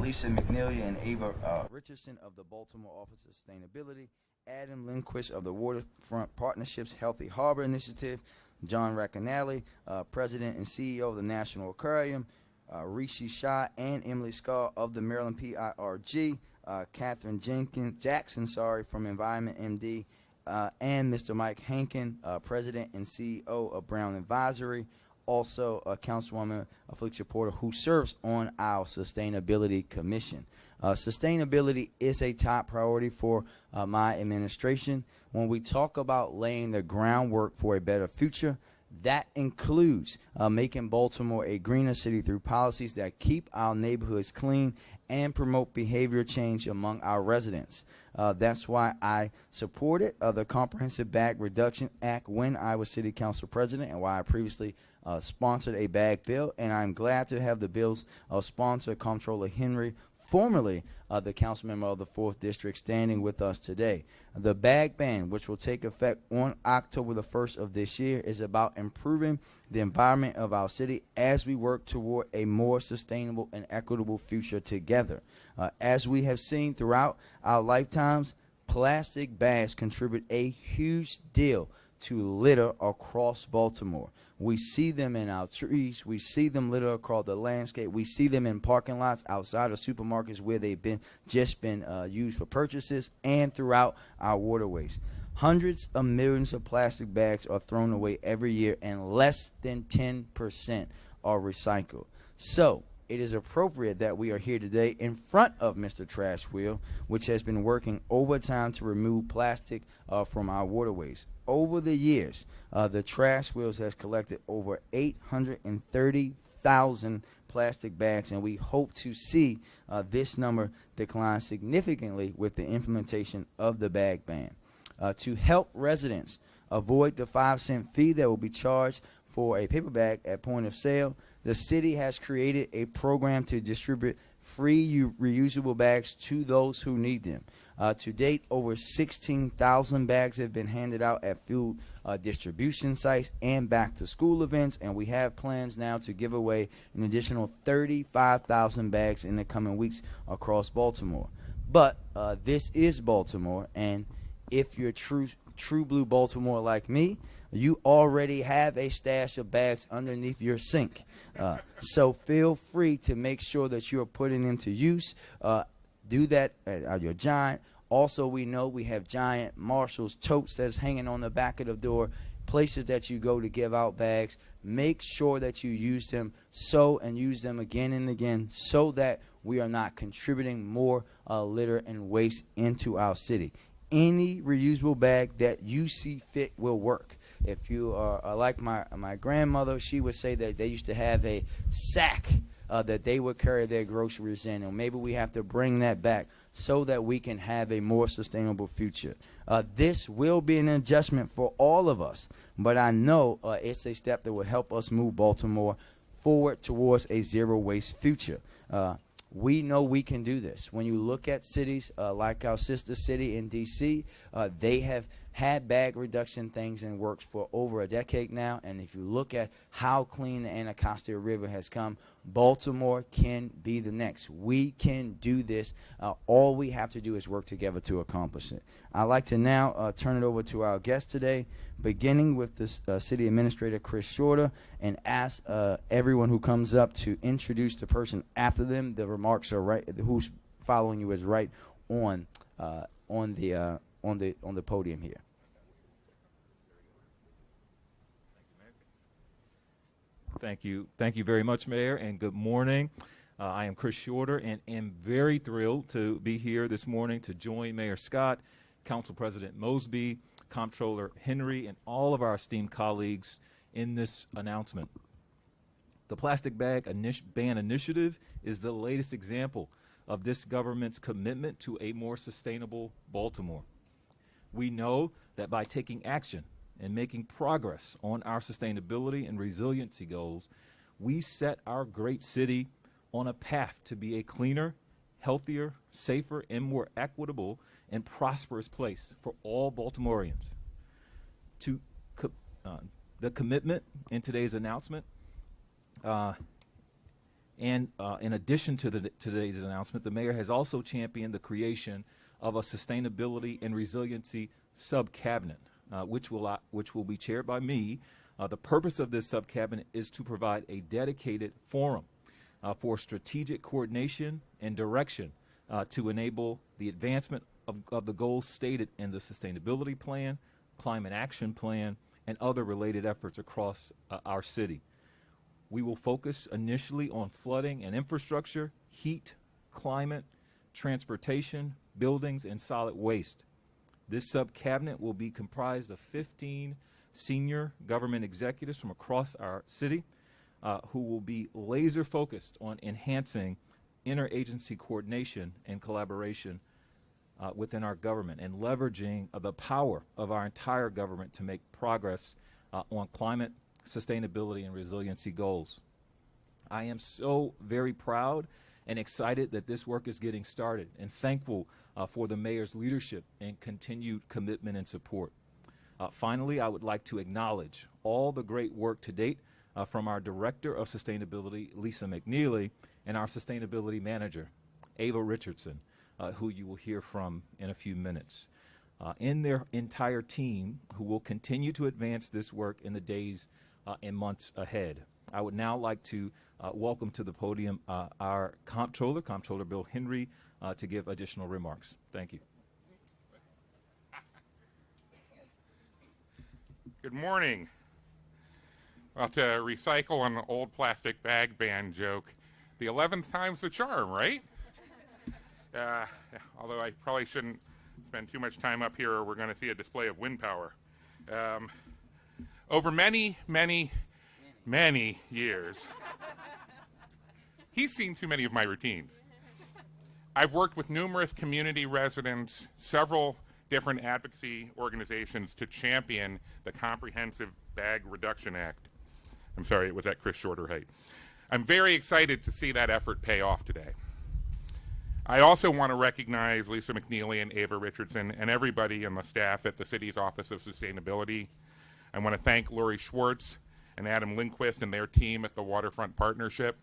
Lisa McNeely and Ava Richardson of the Baltimore Office of Sustainability, Adam Lindquist of the Waterfront Partnerships Healthy Harbor Initiative, John Racanelli, President and CEO of the National Aquarium, Rishi Shah and Emily Scott of the Maryland PIRG, Catherine Jackson, from Environment MD, and Mr. Mike Hankin, President and CEO of Brown Advisory, also Councilwoman Felicia Porter, who serves on our Sustainability Commission. Sustainability is a top priority for my administration. When we talk about laying the groundwork for a better future, that includes making Baltimore a greener city through policies that keep our neighborhoods clean and promote behavior change among our residents. That's why I supported the Comprehensive Bag Reduction Act when I was City Council President, and why I previously sponsored a bag bill. And I'm glad to have the bill's sponsor, Comptroller Henry, formerly the council member of the 4th District, standing with us today. The bag ban, which will take effect on October the 1st of this year, is about improving the environment of our city as we work toward a more sustainable and equitable future together. As we have seen throughout our lifetimes, plastic bags contribute a huge deal to litter across Baltimore. We see them in our trees. We see them litter across the landscape. We see them in parking lots outside of supermarkets where they've been used for purchases, and throughout our waterways. Hundreds of millions of plastic bags are thrown away every year, and less than 10% are recycled. So it is appropriate that we are here today in front of Mr. Trash Wheel, which has been working overtime to remove plastic from our waterways. Over the years, the Trash Wheels has collected over 830,000 plastic bags, and we hope to see this number decline significantly with the implementation of the bag ban. To help residents avoid the 5-cent fee that will be charged for a paper bag at point of sale, the city has created a program to distribute free reusable bags to those who need them. To date, over 16,000 bags have been handed out at food distribution sites and back-to-school events, and we have plans now to give away an additional 35,000 bags in the coming weeks across Baltimore. But this is Baltimore, and if you're true blue Baltimore like me, you already have a stash of bags underneath your sink. So feel free to make sure that you are putting them to use. Do that at your Giant. Also, we know we have Giant Marshall's totes that's hanging on the back of the door, places that you go to give out bags. Make sure that you use them and use them again and again, so that we are not contributing more litter and waste into our city. Any reusable bag that you see fit will work. If you are like my grandmother, she would say that they used to have a sack that they would carry their groceries in, and maybe we have to bring that back so that we can have a more sustainable future. This will be an adjustment for all of us, but I know it's a step that will help us move Baltimore forward towards a zero-waste future. We know we can do this. When you look at cities like our sister city in D.C., they have had bag reduction things in works for over a decade now, and if you look at how clean the Anacostia River has come, Baltimore can be the next. We can do this. All we have to do is work together to accomplish it. I'd like to now turn it over to our guest today, beginning with this City Administrator Chris Shorter, and ask everyone who comes up to introduce the person after them. The remarks are right. Who's following you is right on the podium here. Thank you very much, Mayor, and good morning. I am Chris Shorter, and am very thrilled to be here this morning to join Mayor Scott, Council President Mosby, Comptroller Henry, and all of our esteemed colleagues in this announcement. The plastic bag ban initiative is the latest example of this government's commitment to a more sustainable Baltimore. We know that by taking action and making progress on our sustainability and resiliency goals, we set our great city on a path to be a cleaner, healthier, safer, and more equitable and prosperous place for all Baltimoreans. The commitment in today's announcement And in addition to today's announcement, the mayor has also championed the creation of a sustainability and resiliency sub-cabinet, which will be chaired by me. The purpose of this sub-cabinet is to provide a dedicated forum for strategic coordination and direction to enable the advancement of the goals stated in the sustainability plan, climate action plan, and other related efforts across our city. We will focus initially on flooding and infrastructure, heat, climate, transportation, buildings, and solid waste. This sub-cabinet will be comprised of 15 senior government executives from across our city who will be laser focused on enhancing interagency coordination and collaboration within our government and leveraging the power of our entire government to make progress on climate, sustainability, and resiliency goals. I am so very proud and excited that this work is getting started, and thankful for the mayor's leadership and continued commitment and support. Finally, I would like to acknowledge all the great work to date from our Director of Sustainability, Lisa McNeely, and our Sustainability Manager, Ava Richardson, who you will hear from in a few minutes, and their entire team who will continue to advance this work in the days and months ahead. I would now like to welcome to the podium our Comptroller Bill Henry, to give additional remarks. Thank you. Good morning. Well, to recycle an old plastic bag ban joke, the 11th time's the charm, right? Although I probably shouldn't spend too much time up here or we're going to see a display of wind power. Over many years, he's seen too many of my routines. I've worked with numerous community residents, several different advocacy organizations to champion the Comprehensive Bag Reduction Act. I'm sorry, it was at Chris Shorter height. I'm very excited to see that effort pay off today. I also want to recognize Lisa McNeely and Ava Richardson and everybody in the staff at the city's Office of Sustainability. I want to thank Lori Schwartz and Adam Lindquist and their team at the Waterfront Partnership,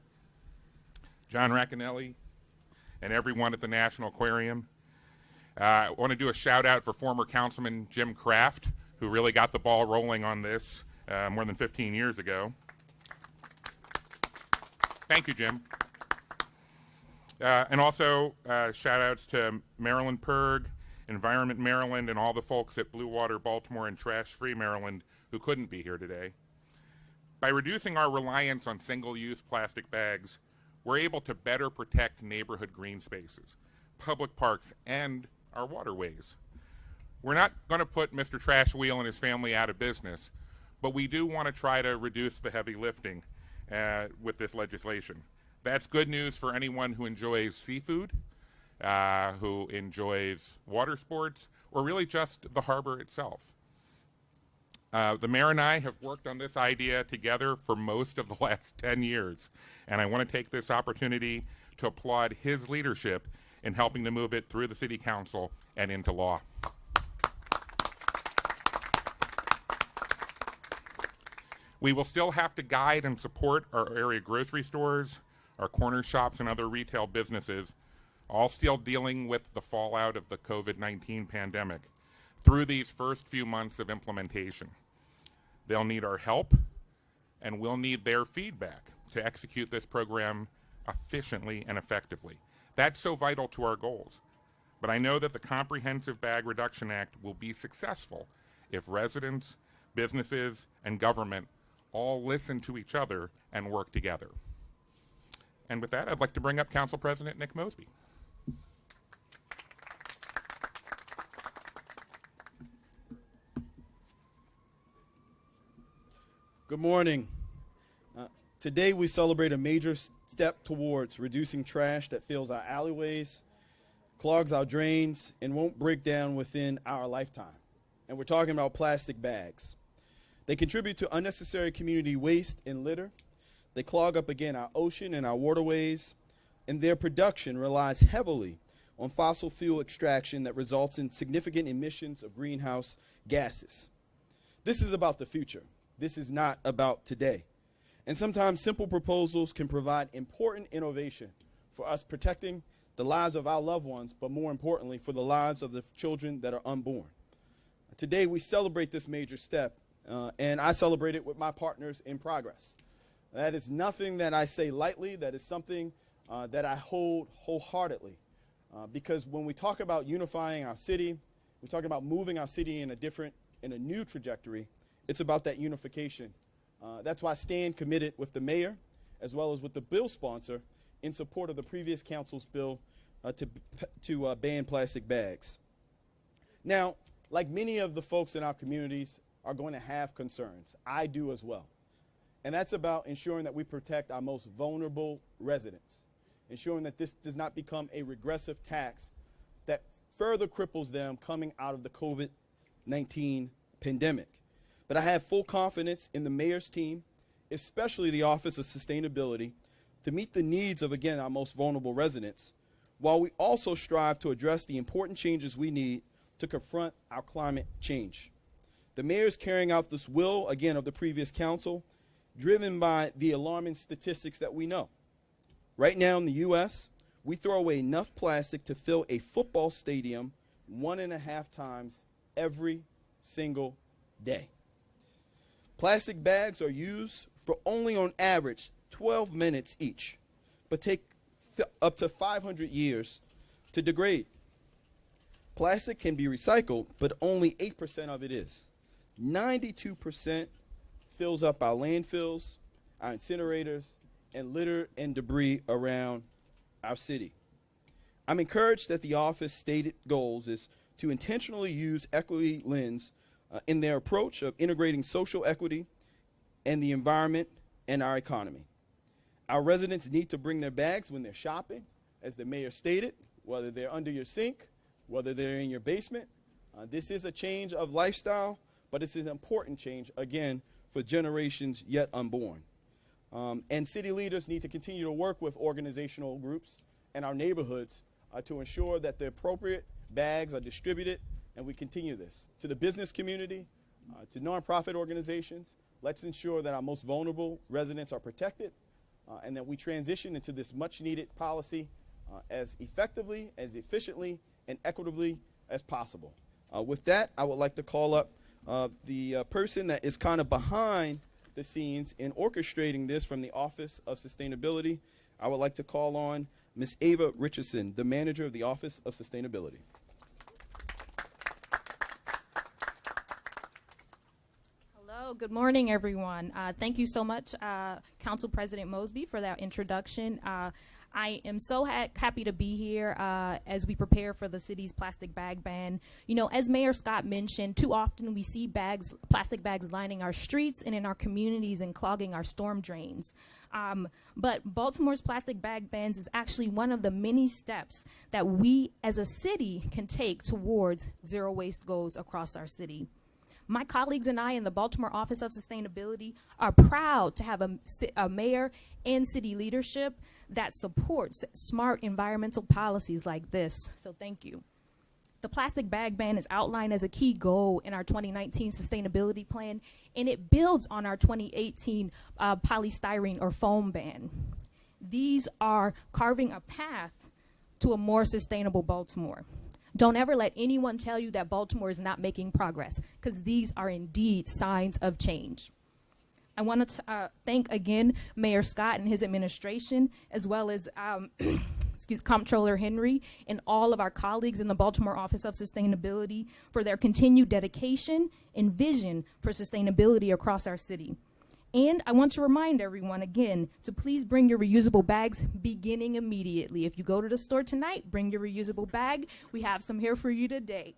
John Racanelli, and everyone at the National Aquarium. I want to do a shout out for former Councilman Jim Kraft, who really got the ball rolling on this more than 15 years ago. Thank you, Jim. And also shout outs to Maryland Perg, Environment Maryland, and all the folks at Blue Water Baltimore and Trash Free Maryland who couldn't be here today. By reducing our reliance on single-use plastic bags, we're able to better protect neighborhood green spaces, public parks, and our waterways. We're not going to put Mr. Trash Wheel and his family out of business, but we do want to try to reduce the heavy lifting with this legislation. That's good news for anyone who enjoys seafood, who enjoys water sports, or really just the harbor itself. The mayor and I have worked on this idea together for most of the last 10 years, and I want to take this opportunity to applaud his leadership in helping to move it through the city council and into law. We will still have to guide and support our area grocery stores, our corner shops, and other retail businesses, all still dealing with the fallout of the COVID-19 pandemic through these first few months of implementation. They'll need our help, and we'll need their feedback to execute this program efficiently and effectively. That's so vital to our goals. But I know that the Comprehensive Bag Reduction Act will be successful if residents, businesses, and government all listen to each other and work together. And with that, I'd like to bring up Council President Nick Mosby. Good morning. Today we celebrate a major step towards reducing trash that fills our alleyways, clogs our drains, and won't break down within our lifetime. And we're talking about plastic bags. They contribute to unnecessary community waste and litter. They clog up again our ocean and our waterways, and their production relies heavily on fossil fuel extraction that results in significant emissions of greenhouse gases. This is about the future. This is not about today. And sometimes simple proposals can provide important innovation for us protecting the lives of our loved ones, but more importantly, for the lives of the children that are unborn. Today, we celebrate this major step, and I celebrate it with my partners in progress. That is nothing that I say lightly. That is something that I hold wholeheartedly. Because when we talk about unifying our city, we talk about moving our city in a new trajectory, it's about that unification. That's why I stand committed with the mayor, as well as with the bill sponsor, in support of the previous council's bill to ban plastic bags. Now, like many of the folks in our communities are going to have concerns. I do as well. And that's about ensuring that we protect our most vulnerable residents, ensuring that this does not become a regressive tax that further cripples them coming out of the COVID-19 pandemic. But I have full confidence in the mayor's team, especially the Office of Sustainability, to meet the needs of, again, our most vulnerable residents, while we also strive to address the important changes we need to confront our climate change. The mayor is carrying out this will, again, of the previous council, driven by the alarming statistics that we know. Right now in the U.S., we throw away enough plastic to fill a football stadium 1.5 times every single day. Plastic bags are used for only on average 12 minutes each, but take up to 500 years to degrade. Plastic can be recycled, but only 8% of it is. 92% fills up our landfills, our incinerators, and litter and debris around our city. I'm encouraged that the office stated goals is to intentionally use equity lens in their approach of integrating social equity and the environment and our economy. Our residents need to bring their bags when they're shopping, as the mayor stated, whether they're under your sink, whether they're in your basement. This is a change of lifestyle, but it's an important change, again, for generations yet unborn. And city leaders need to continue to work with organizational groups and our neighborhoods to ensure that the appropriate bags are distributed, and we continue this. To the business community, to nonprofit organizations, let's ensure that our most vulnerable residents are protected and that we transition into this much-needed policy as effectively, as efficiently, and equitably as possible. With that, I would like to call up the person that is kind of behind the scenes in orchestrating this from the Office of Sustainability. I would like to call on Ms. Ava Richardson, the manager of the Office of Sustainability. Hello, good morning, everyone. Thank you so much, Council President Mosby, for that introduction. I am so happy to be here as we prepare for the city's plastic bag ban. You know, as Mayor Scott mentioned, too often we see plastic bags lining our streets and in our communities and clogging our storm drains. But Baltimore's plastic bag bans is actually one of the many steps that we as a city can take towards zero waste goals across our city. My colleagues and I in the Baltimore Office of Sustainability are proud to have a mayor and city leadership that supports smart environmental policies like this. So thank you. The plastic bag ban is outlined as a key goal in our 2019 sustainability plan, and it builds on our 2018 polystyrene or foam ban. These are carving a path to a more sustainable Baltimore. Don't ever let anyone tell you that Baltimore is not making progress, because these are indeed signs of change. I want to thank again Mayor Scott and his administration, as well as Comptroller Henry and all of our colleagues in the Baltimore Office of Sustainability for their continued dedication and vision for sustainability across our city. And I want to remind everyone again to please bring your reusable bags beginning immediately. If you go to the store tonight, bring your reusable bag. We have some here for you today.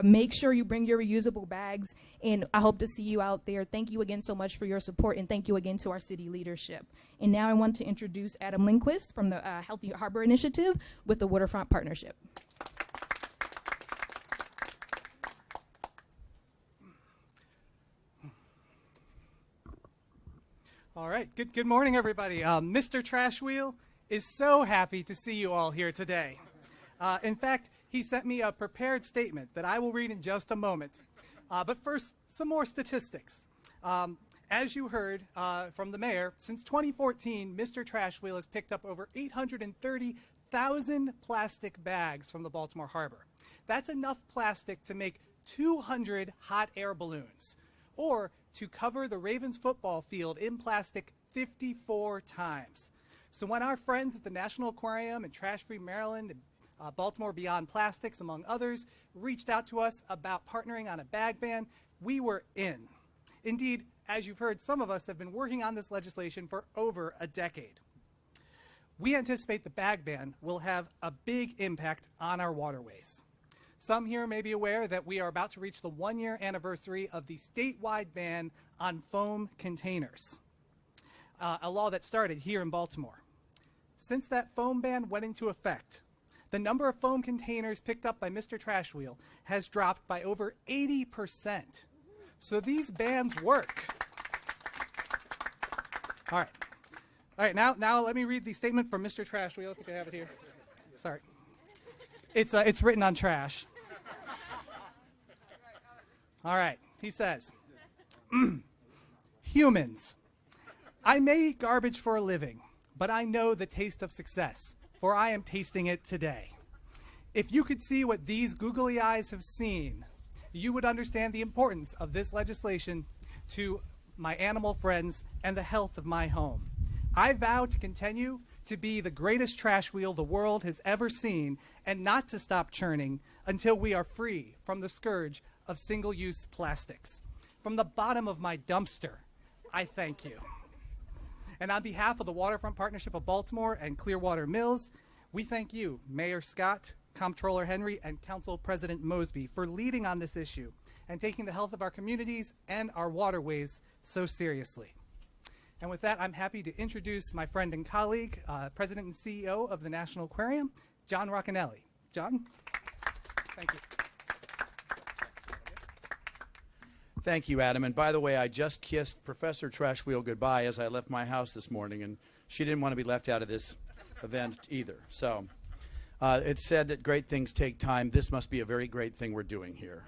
Make sure you bring your reusable bags, and I hope to see you out there. Thank you again so much for your support, and thank you again to our city leadership. And now I want to introduce Adam Lindquist from the Healthy Harbor Initiative with the Waterfront Partnership. All right, good morning, everybody. Mr. Trash Wheel is so happy to see you all here today. In fact, he sent me a prepared statement that I will read in just a moment. But first, some more statistics. As you heard from the mayor, since 2014, Mr. Trash Wheel has picked up over 830,000 plastic bags from the Baltimore Harbor. That's enough plastic to make 200 hot air balloons, or to cover the Ravens football field in plastic 54 times. So when our friends at the National Aquarium and Trash Free Maryland and Baltimore Beyond Plastics, among others, reached out to us about partnering on a bag ban, we were in. Indeed, as you've heard, some of us have been working on this legislation for over a decade. We anticipate the bag ban will have a big impact on our waterways. Some here may be aware that we are about to reach the 1-year anniversary of the statewide ban on foam containers, a law that started here in Baltimore. Since that foam ban went into effect, the number of foam containers picked up by Mr. Trash Wheel has dropped by over 80%. So these bans work. All right. Now let me read the statement from Mr. Trash Wheel. I think I have it here. Sorry. It's written on trash. All right. He says, humans, I may eat garbage for a living, but I know the taste of success, for I am tasting it today. If you could see what these googly eyes have seen, you would understand the importance of this legislation to my animal friends and the health of my home. I vow to continue to be the greatest trash wheel the world has ever seen and not to stop churning until we are free from the scourge of single-use plastics. From the bottom of my dumpster, I thank you. And on behalf of the Waterfront Partnership of Baltimore and Clearwater Mills, we thank you, Mayor Scott, Comptroller Henry, and Council President Mosby for leading on this issue and taking the health of our communities and our waterways so seriously. And with that, I'm happy to introduce my friend and colleague, President and CEO of the National Aquarium, John Roccanelli. John? Thank you. Thank you, Adam. And by the way, I just kissed Professor Trash Wheel goodbye as I left my house this morning, and she didn't want to be left out of this event either. So it's said that great things take time. This must be a very great thing we're doing here.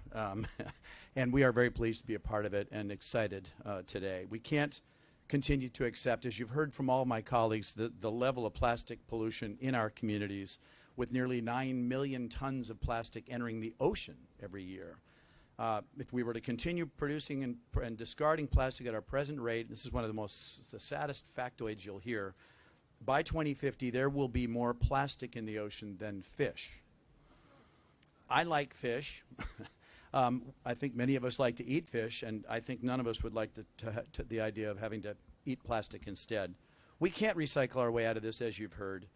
And we are very pleased to be a part of it and excited today. We can't continue to accept, as you've heard from all my colleagues, the level of plastic pollution in our communities, with nearly 9 million tons of plastic entering the ocean every year. If we were to continue producing and discarding plastic at our present rate, this is one of the saddest factoids you'll hear, by 2050 there will be more plastic in the ocean than fish. I like fish. I think many of us like to eat fish, and I think none of us would like the idea of having to eat plastic instead. We can't recycle our way out of this, as you've heard.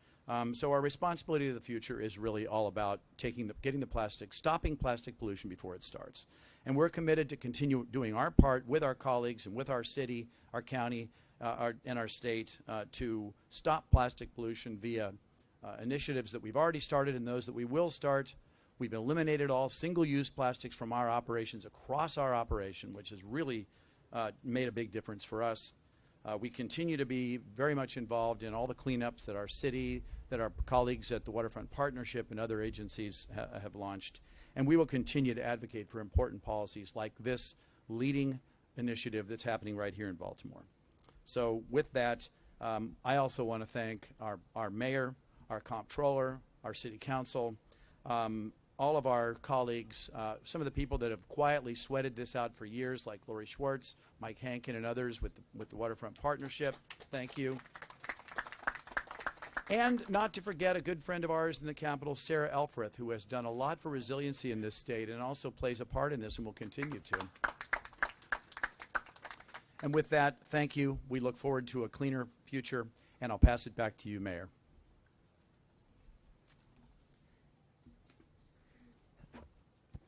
So our responsibility to the future is really all about getting the plastic, stopping plastic pollution before it starts. And we're committed to continue doing our part with our colleagues and with our city, our county, and our state to stop plastic pollution via initiatives that we've already started and those that we will start. We've eliminated all single-use plastics from our operations across our operation, which has really made a big difference for us. We continue to be very much involved in all the cleanups that our city, that our colleagues at the Waterfront Partnership and other agencies have launched. And we will continue to advocate for important policies like this leading initiative that's happening right here in Baltimore. So with that, I also want to thank our mayor, our comptroller, our city council, all of our colleagues, some of the people that have quietly sweated this out for years, like Lori Schwartz, Mike Hankin, and others with the Waterfront Partnership. Thank you. And not to forget a good friend of ours in the Capitol, Sarah Elfreth, who has done a lot for resiliency in this state and also plays a part in this and will continue to. And with that, thank you. We look forward to a cleaner future, and I'll pass it back to you, Mayor.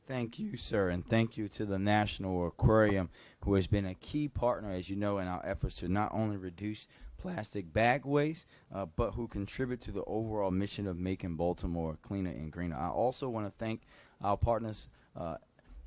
Thank you, sir, and thank you to the National Aquarium, who has been a key partner, as you know, in our efforts to not only reduce plastic bag waste, but who contribute to the overall mission of making Baltimore cleaner and greener. I also want to thank our partners,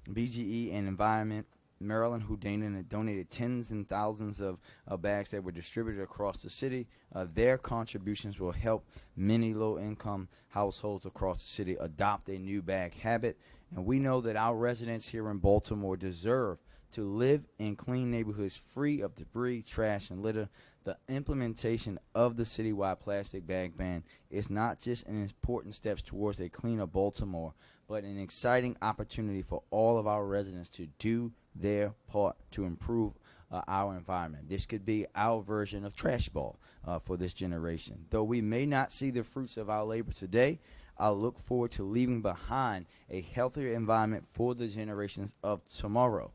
BGE and Environment Maryland, who donated tens and thousands of bags that were distributed across the city. Their contributions will help many low-income households across the city adopt a new bag habit. And we know that our residents here in Baltimore deserve to live in clean neighborhoods free of debris, trash, and litter. The implementation of the citywide plastic bag ban is not just an important step towards a cleaner Baltimore, but an exciting opportunity for all of our residents to do their part to improve our environment. This could be our version of trash ball for this generation. Though we may not see the fruits of our labor today, I look forward to leaving behind a healthier environment for the generations of tomorrow.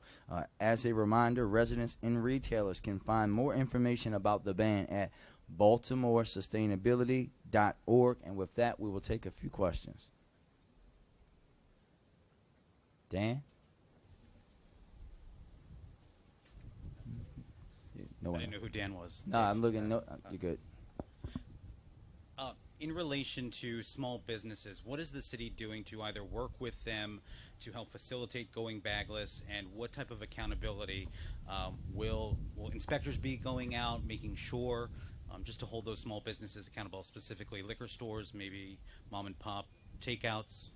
As a reminder, residents and retailers can find more information about the ban at baltimoresustainability.org. And with that, we will take a few questions. Dan? No I one. didn't know who Dan was. No, I'm looking. No, you're good. In relation to small businesses, what is the city doing to either work with them to help facilitate going bagless, and what type of accountability will inspectors be going out, making sure just to hold those small businesses accountable, specifically liquor stores, maybe mom and pop takeouts?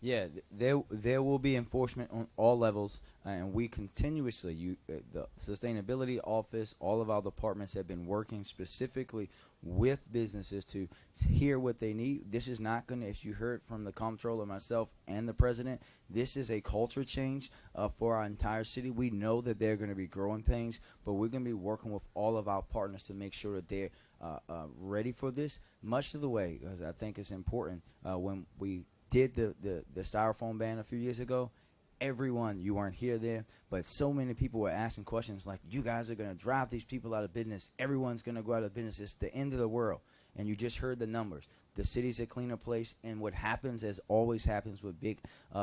Yeah, there will be enforcement on all levels, and we continuously, the sustainability office, all of our departments have been working specifically with businesses to hear what they need. This is not going to, as you heard from the comptroller, myself, and the president, this is a culture change for our entire city. We know that there are going to be growing pains, but we're going to be working with all of our partners to make sure that they're ready for this. Much of the way, because I think it's important, when we did the styrofoam ban a few years ago, everyone, you weren't there, but so many people were asking questions like, you guys are going to drive these people out of business. Everyone's going to go out of business. It's the end of the world. And you just heard the numbers. The city's a cleaner place, and what happens, as always happens with big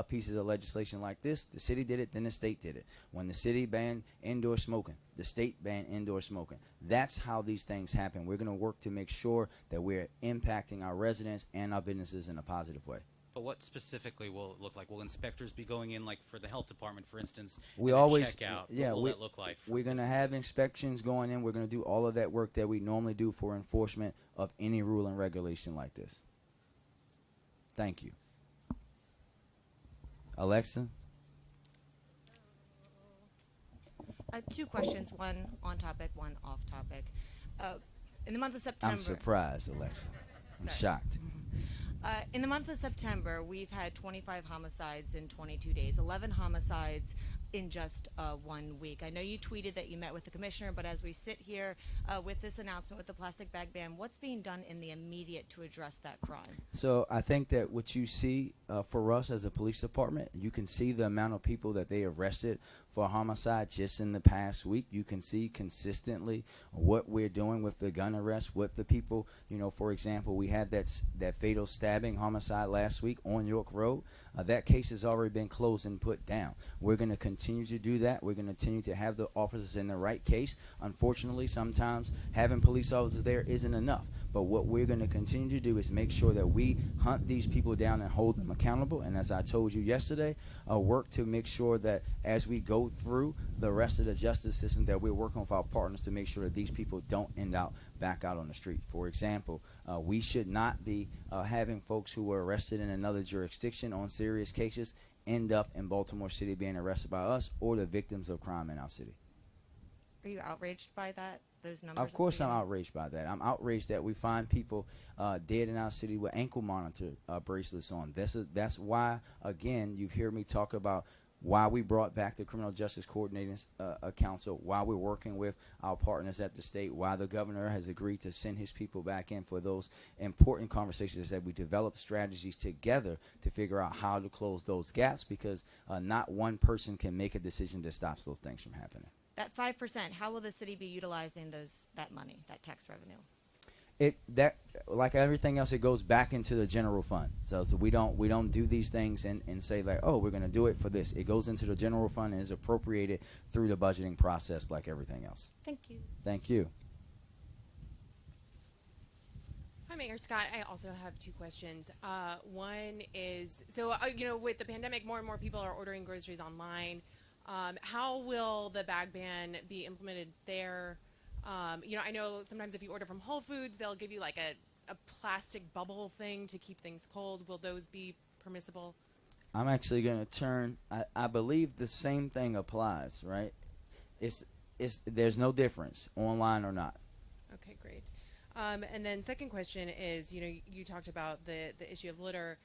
pieces of legislation like this, the city did it, then the state did it. When the city banned indoor smoking, the state banned indoor smoking. That's how these things happen. We're going to work to make sure that we're impacting our residents and our businesses in a positive way. But what specifically will it look like? Will inspectors be going in, like for the health department, for instance, We and always, check out? yeah, What will we, that look like? For we're going to have businesses? inspections going in. We're going to do all of that work that we normally do for enforcement of any rule and regulation like this. Thank you. Alexa? Two questions, one on topic, one off topic. In the month of September, I'm surprised, Alexa. I'm Sorry. shocked. In the month of September, we've had 25 homicides in 22 days, 11 homicides in just 1 week. I know you tweeted that you met with the commissioner, but as we sit here with this announcement with the plastic bag ban, what's being done in the immediate to address that crime? So I think that what you see for us as a police department, you can see the amount of people that they arrested for homicide just in the past week. You can see consistently what we're doing with the gun arrests, with the people. You know, for example, we had that fatal stabbing homicide last week on York Road. That case has already been closed and put down. We're going to continue to do that. We're going to continue to have the officers in the right case. Unfortunately, sometimes having police officers there isn't enough. But what we're going to continue to do is make sure that we hunt these people down and hold them accountable. And as I told you yesterday, work to make sure that as we go through the rest of the justice system, that we're working with our partners to make sure that these people don't end up back out on the street. For example, we should not be having folks who were arrested in another jurisdiction on serious cases end up in Baltimore City being arrested by us or the victims of crime in our city. Are you outraged by that? Those numbers? Of course I'm outraged by that. I'm outraged that we find people dead in our city with ankle monitor bracelets on. That's why, again, you've heard me talk about why we brought back the Criminal Justice Coordinating Council, why we're working with our partners at the state, why the governor has agreed to send his people back in for those important conversations, that we develop strategies together to figure out how to close those gaps, because not one person can make a decision that stops those things from happening. That 5%, how will the city be utilizing that money, that tax revenue? That like everything else, it goes back into the general fund. So we don't do these things and say like, oh, we're going to do it for this. It goes into the general fund and is appropriated through the budgeting process like everything else. Thank you. Thank you. Hi, Mayor Scott. I also have two questions. One is, so with the pandemic, more and more people are ordering groceries online. How will the bag ban be implemented there? I know sometimes if you order from Whole Foods, they'll give you like a plastic bubble thing to keep things cold. Will those be permissible? I'm actually going to turn. I believe the same thing applies, right? There's no difference, online or not. Okay, great. And then second question is, you talked about the issue of litter.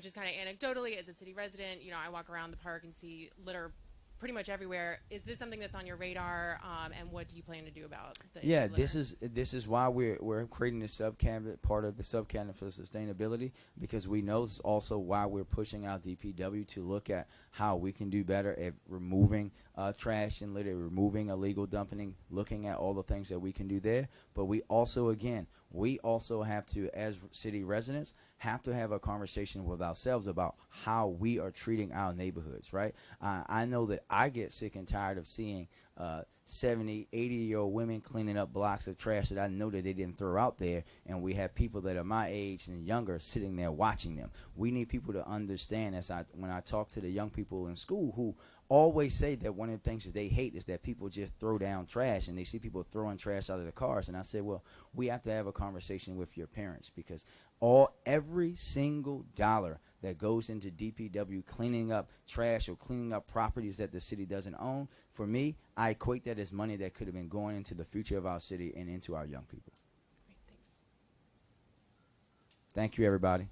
Just kind of anecdotally, as a city resident, I walk around the park and see litter pretty much everywhere. Is this something that's on your radar? And what do you plan to do about the issue Yeah, of litter? this is why we're creating this subcabinet, part of the subcabinet for sustainability, because we know this is also why we're pushing out DPW to look at how we can do better at removing trash and litter, removing illegal dumping, looking at all the things that we can do there. But we also, again, have to, as city residents, have to have a conversation with ourselves about how we are treating our neighborhoods, right? I know that I get sick and tired of seeing 70, 80-year-old women cleaning up blocks of trash that I know that they didn't throw out there, and we have people that are my age and younger sitting there watching them. We need people to understand, when I talk to the young people in school who always say that one of the things that they hate is that people just throw down trash, and they see people throwing trash out of the cars. And I said, well, we have to have a conversation with your parents, because every single dollar that goes into DPW cleaning up trash or cleaning up properties that the city doesn't own, for me, I equate that as money that could have been going into the future of our city and into our young people. Great, thanks. Thank you, everybody.